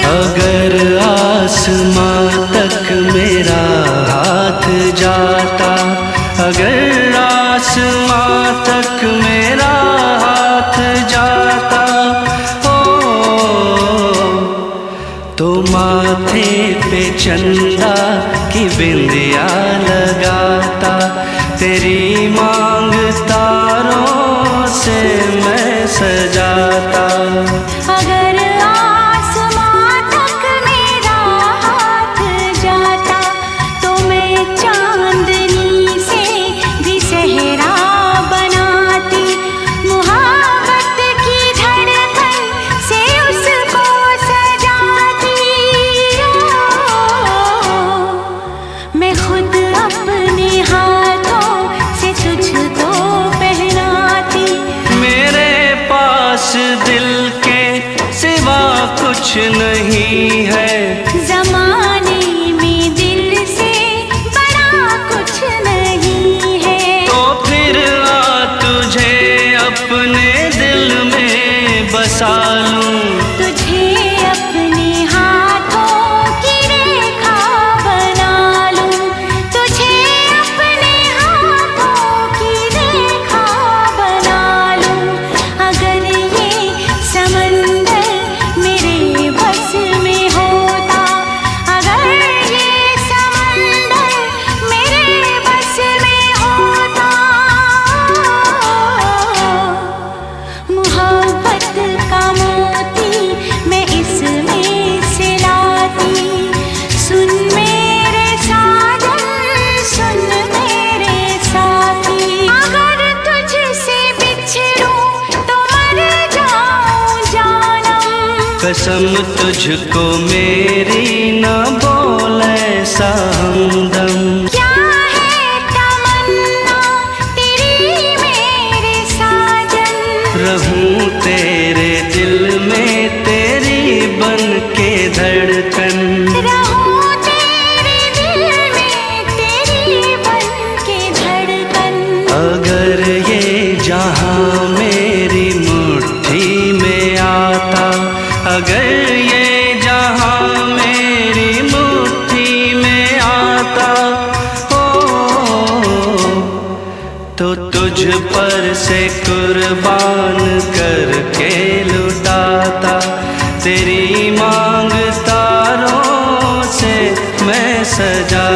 अगर आसमां तक मेरा हाथ जाता, अगर आसमां तक मेरा हाथ जाता, तो माथे पे चंदा की बिंदिया लगाता, तेरी मांग तारों से मैं सजाता। अगर आसमां तक मेरा हाथ जाता, तो मैं चांदनी से भी सेहरा बनाती, मुहब्बत की धड़कन से उसको सजाती। मैं खुद अपने हाथों से तुझको पहनाती। मेरे पास दिल के सिवा कुछ नहीं है, ज़माने में दिल से बड़ा कुछ नहीं है। तो फिर आ तुझे अपने दिल में बसा लूं, तुझे अपने हाथों की रेखा बना लूं, तुझे अपने हाथों की रेखा बना लूं। अगर ये समंदर मेरे बस में होता, अगर ये समंदर मेरे बस में होता, मोहब्बत का मोती मैं इसमें से लाती। सुन मेरे साजन, सुन मेरे साथी, अगर तुझसे बिछड़ूं तो मर जाऊं जानम। कसम तुझको मेरी न बोल ऐसा हमदम। क्या है तमन्ना तेरी मेरे साजन, रहूं तेरे दिल में तेरी बन के धड़कन, रहूं तेरे दिल में तेरी बन के धड़कन। अगर ये जहां मेरी मुट्ठी में आता, अगर ये जहां मेरी मुट्ठी में आता, तो तुझ पर से कुर्बान करके लुटाता, तेरी मांग तारों से मैं सजा